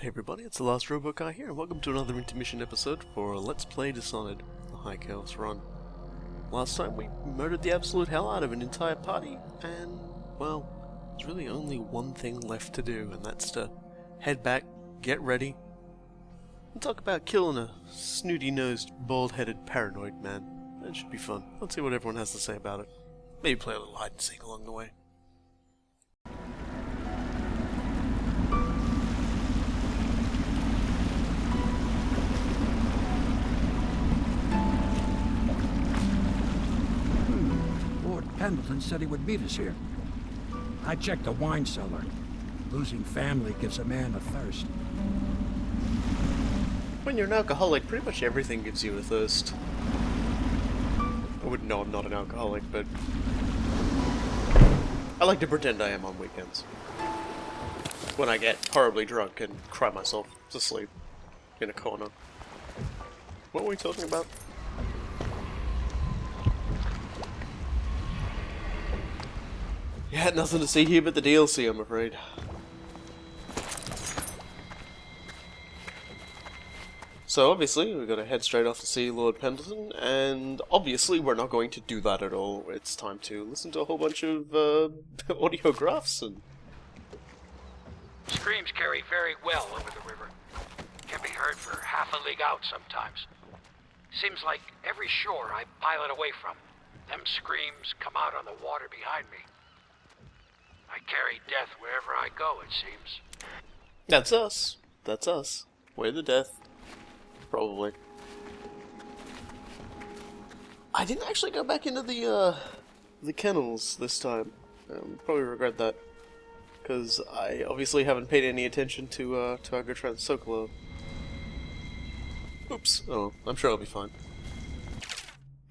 Hey everybody, it's the Last Robot Guy here, and welcome to another intermission episode for Let's Play Dishonored, the High Chaos Run. Last time we murdered the absolute hell out of an entire party, and, well, there's really only one thing left to do, and that's to head back, get ready, and talk about killing a snooty-nosed, bald-headed paranoid man. That should be fun. Let's see what everyone has to say about it. Maybe play a little hide-and-seek along the way. Pendleton said he would meet us here. I checked the wine cellar. Losing family gives a man a thirst. When you're an alcoholic, pretty much everything gives you a thirst. I wouldn't know I'm not an alcoholic, but I like to pretend I am on weekends. When I get horribly drunk and cry myself to sleep in a corner. What were we talking about? Yeah, nothing to see here but the DLC, I'm afraid. So obviously, we've got to head straight off to see Lord Pendleton, and obviously we're not going to do that at all. It's time to listen to a whole bunch of audiographs and... Screams carry very well over the river. Can be heard for half a league out sometimes. Seems like every shore I pilot away from, them screams come out on the water behind me. I carry death wherever I go, it seems. That's us. That's us. We're the death. Probably. I didn't actually go back into the kennels this time. Probably regret that. Because I obviously haven't paid any attention to our good friend Sokolo. Oops. Oh, I'm sure I'll be fine.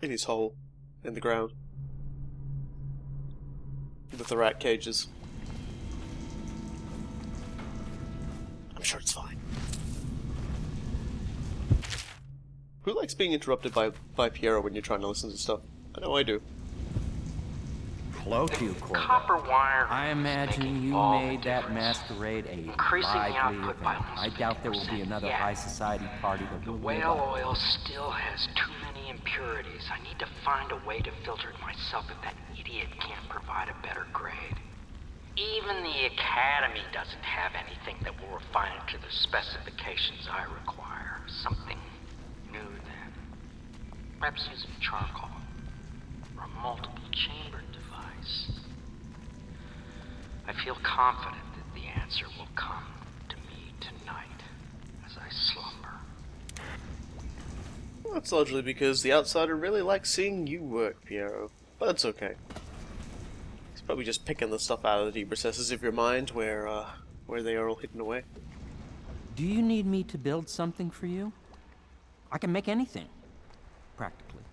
In his hole. In the ground. With the rat cages. I'm sure it's fine. Who likes being interrupted by Piero when you're trying to listen to stuff? I know I do. Hello to you, Corvo. Copper wire. I imagine you made that masquerade a lively event. I doubt there will be another high society party that will live Whale up. oil still has too many impurities. I need to find a way to filter it myself if that idiot can't provide a better grade. Even the Academy doesn't have anything that will refine it to the specifications I require. Something new then. Perhaps using charcoal. Or a multiple chamber device. I feel confident that the answer will come to me tonight as I slumber. Well, that's largely because the outsider really likes seeing you work, Piero. But that's okay. He's probably just picking the stuff out of the deep recesses of your mind where they are all hidden away. Do you need me to build something for you? I can make anything, practically.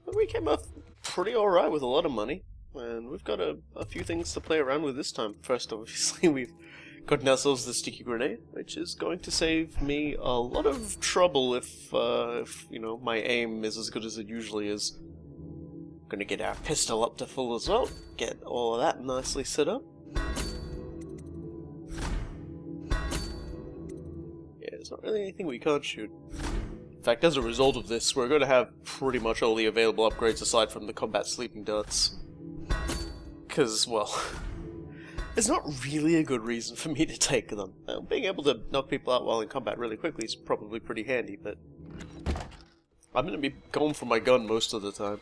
Well, we came off pretty alright with a lot of money, and we've got a few things to play around with this time. First, obviously, we've gotten ourselves the sticky grenade, which is going to save me a lot of trouble if you know, my aim is as good as it usually is. Gonna get our pistol up to full as well, get all of that nicely set up. Yeah, there's not really anything we can't shoot. In fact, as a result of this, we're going to have pretty much all the available upgrades aside from the combat sleeping darts. Because, well, there's not really a good reason for me to take them. Being able to knock people out while in combat really quickly is probably pretty handy, but I'm going to be going for my gun most of the time.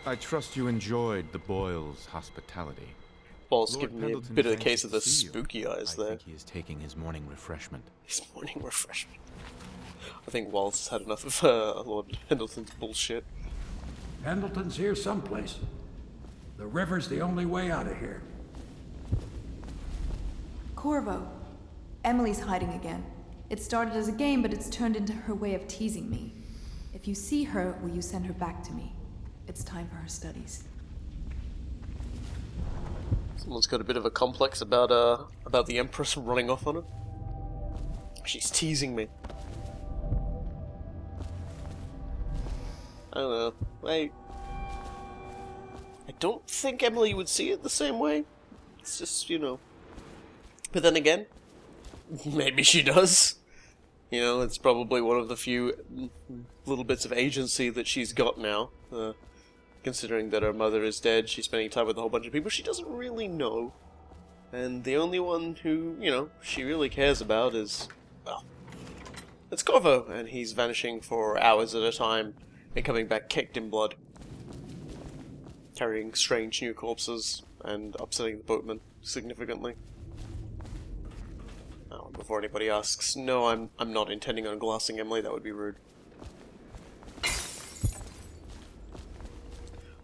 I trust you enjoyed the Boyle's hospitality. Paul's Lord giving me a Pendleton bit of a thanks case to of the see you. spooky eyes I there. think he is taking his morning refreshment. His morning refreshment. I think Wallace has had enough of Lord Pendleton's bullshit. Pendleton's here someplace. The river's the only way out of here. Corvo. Emily's hiding again. It started as a game, but it's turned into her way of teasing me. If you see her, will you send her back to me? It's time for her studies. Someone's got a bit of a complex about the Empress running off on her. She's teasing me. I don't know. I don't think Emily would see it the same way. It's just, you know, But then again, maybe she does. You know, it's probably one of the few little bits of agency that she's got now. Considering that her mother is dead, she's spending time with a whole bunch of people she doesn't really know. And the only one who, you know, she really cares about is, well, it's Corvo, and he's vanishing for hours at a time and coming back caked in blood. Carrying strange new corpses and upsetting the boatman significantly. Oh, before anybody asks, no, I'm not intending on glassing Emily, that would be rude.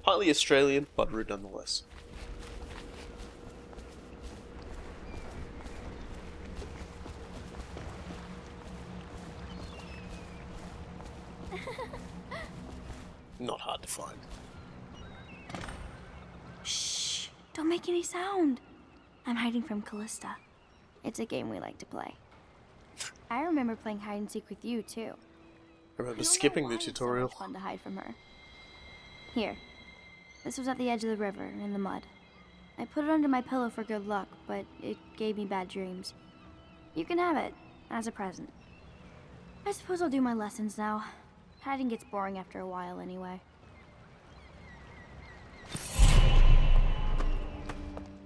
Highly Australian, but rude nonetheless. Not hard to find. Shh! Don't make any sound. I'm hiding from Callista. It's a game we like to play. I remember playing hide and seek with you too. I remember skipping the tutorial. It's so much fun to hide from her. Here. This was at the edge of the river, in the mud. I put it under my pillow for good luck, but it gave me bad dreams. You can have it, as a present. I suppose I'll do my lessons now. Hiding gets boring after a while anyway.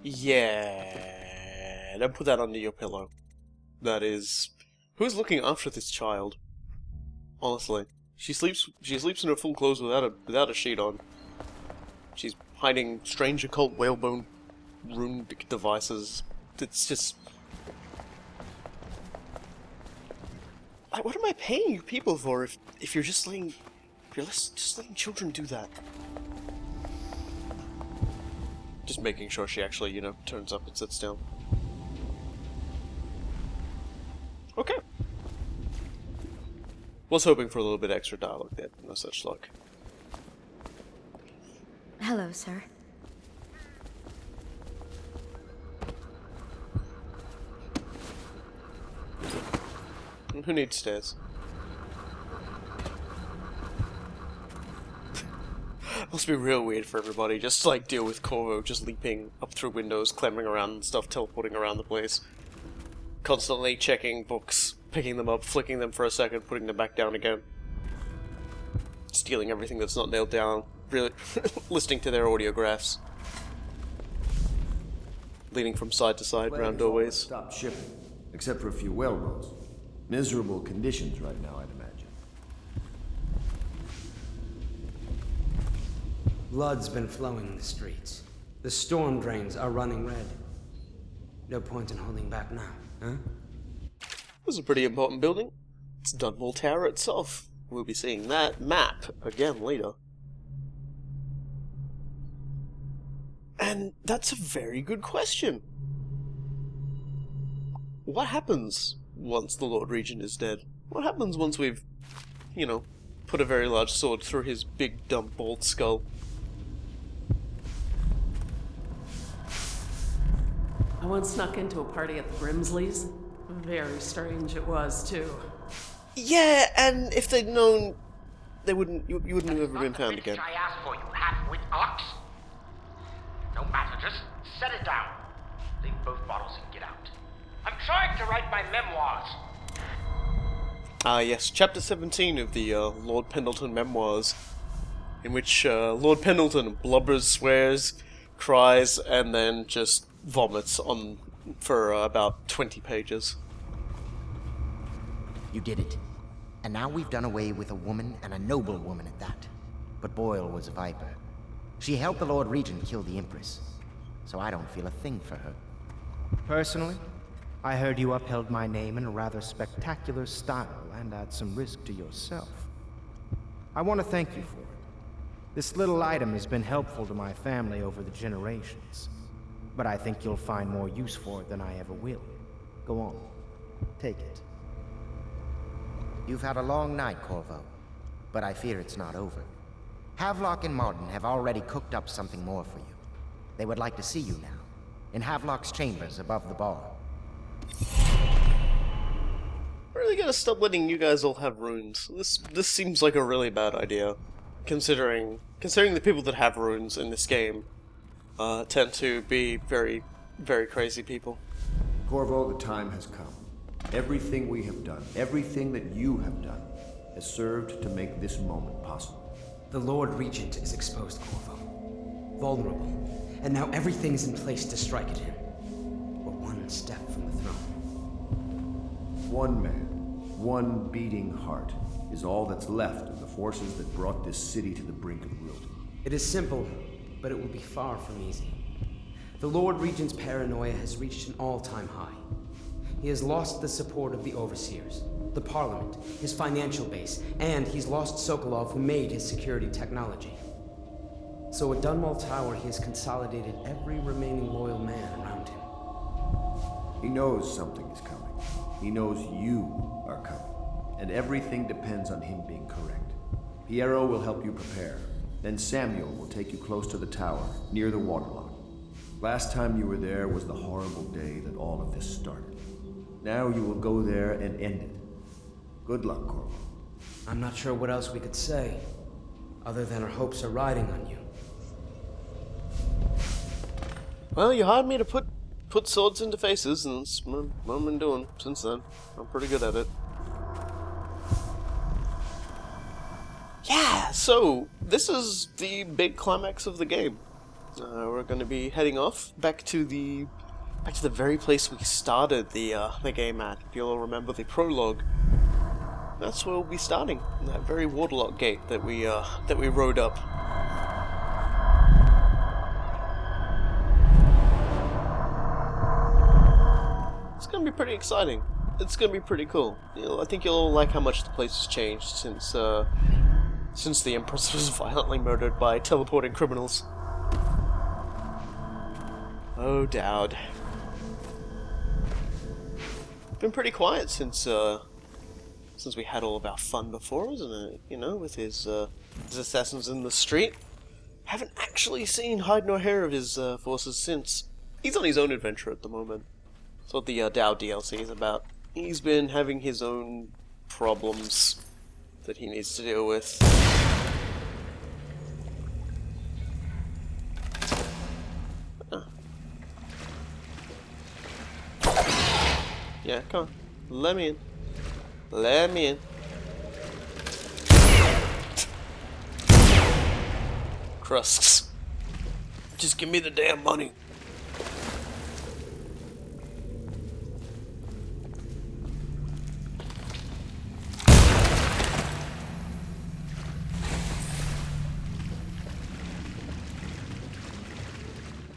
Yeah, don't put that under your pillow. That is... Who's looking after this child? Honestly. She sleeps in her full clothes without a sheet on. She's hiding strange occult whalebone runic devices. It's just... What am I paying you people for if you're just letting children do that? Just making sure she actually, you know, turns up and sits down. Okay. Was hoping for a little bit extra dialogue there, no such luck. Hello, sir. Who needs stairs? Must be real weird for everybody, just to, like, deal with Corvo just leaping up through windows, clambering around and stuff, teleporting around the place. Constantly checking books, picking them up, flicking them for a second, putting them back down again. Stealing everything that's not nailed down, really listening to their audiographs. Leaning from side to side around doorways. Stop shipping, except for a few whaleboats. Miserable conditions right now, I'd imagine. Blood's been flowing in the streets. The storm drains are running red. No point in holding back now, huh? This is a pretty important building. It's Dunwall Tower itself. We'll be seeing that map again later. And that's a very good question. What happens once the Lord Regent is dead? What happens once we've, you know, put a very large sword through his big, dumb, bald skull? I once snuck into a party at the Grimsleys. Very strange it was, too. Yeah, and if they'd known, they wouldn't. You wouldn't have ever been found again. I asked for, you half-wit ox. No matter, just set it down. Leave both bottles and get out. I'm trying to write my memoirs. Ah, yes, chapter 17 of the Lord Pendleton memoirs, in which Lord Pendleton blubbers, swears, cries, and then just vomits on for about 20 pages. You did it. And now we've done away with a woman, and a noble woman at that. But Boyle was a viper. She helped the Lord Regent kill the Empress, so I don't feel a thing for her. Personally, I heard you upheld my name in a rather spectacular style and at some risk to yourself. I want to thank you for it. This little item has been helpful to my family over the generations, but I think you'll find more use for it than I ever will. Go on, take it. You've had a long night, Corvo, but I fear it's not over. Havelock and Martin have already cooked up something more for you. They would like to see you now, in Havelock's chambers above the bar. We're really gotta stop letting you guys all have runes. This seems like a really bad idea, considering the people that have runes in this game tend to be very, very crazy people. Corvo, the time has come. Everything we have done, everything that you have done, has served to make this moment possible. The Lord Regent is exposed, Corvo. Vulnerable. And now everything's in place to strike at him. We're one step from the throne. One man, one beating heart, is all that's left of the forces that brought this city to the brink of ruin. It is simple, but it will be far from easy. The Lord Regent's paranoia has reached an all-time high. He has lost the support of the Overseers, the Parliament, his financial base, and he's lost Sokolov, who made his security technology. So at Dunwall Tower, he has consolidated every remaining loyal man around him. He knows something is coming. He knows you are coming. And everything depends on him being correct. Piero will help you prepare. Then Samuel will take you close to the tower, near the waterlock. Last time you were there was the horrible day that all of this started. Now you will go there and end it. Good luck, Corvo. I'm not sure what else we could say, other than our hopes are riding on you. Well, you hired me to put swords into faces, and that's what I've been doing since then. I'm pretty good at it. Yeah, so this is the big climax of the game. We're going to be heading off back to the very place we started the game at. If you'll remember the prologue, that's where we'll be starting. That very waterlock gate that we rode up. It's going to be pretty exciting. It's going to be pretty cool. I think you'll like how much the place has changed since the Empress was violently murdered by teleporting criminals. Oh, Dowd. Been pretty quiet since we had all of our fun before, isn't it? You know, with his assassins in the street. Haven't actually seen hide nor hair of his forces since. He's on his own adventure at the moment. That's what the Dowd DLC is about. He's been having his own problems that he needs to deal with. Yeah, come on. Let me in. Let me in. Crusks. Just give me the damn money.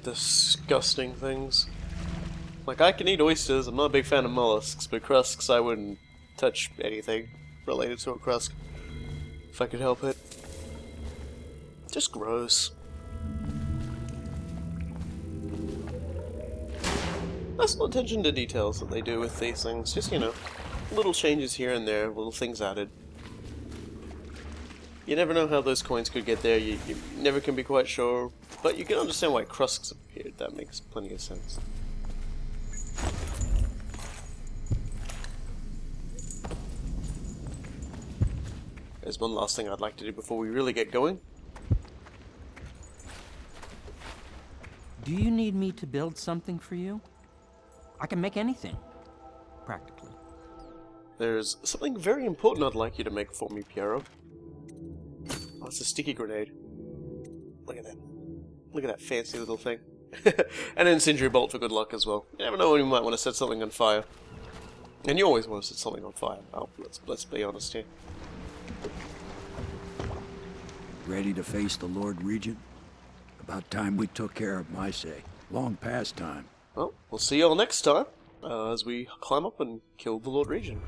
Disgusting things. Like, I can eat oysters, I'm not a big fan of mollusks, but crusks, I wouldn't touch anything related to a crusk if I could help it. Just gross. Nice little attention to details that they do with these things. Just, you know, little changes here and there, little things added. You never know how those coins could get there, you never can be quite sure, but you can understand why crusks appeared. That makes plenty of sense. There's one last thing I'd like to do before we really get going. Do you need me to build something for you? I can make anything, practically. There's something very important I'd like you to make for me, Piero. Oh, it's a sticky grenade. Look at that. Look at that fancy little thing. And an incendiary bolt for good luck as well. You never know when you might want to set something on fire. And you always want to set something on fire. Oh, let's be honest here. Ready to face the Lord Regent? About time we took care of my say. Long past time. Well, we'll see y'all next time, as we climb up and kill the Lord Regent.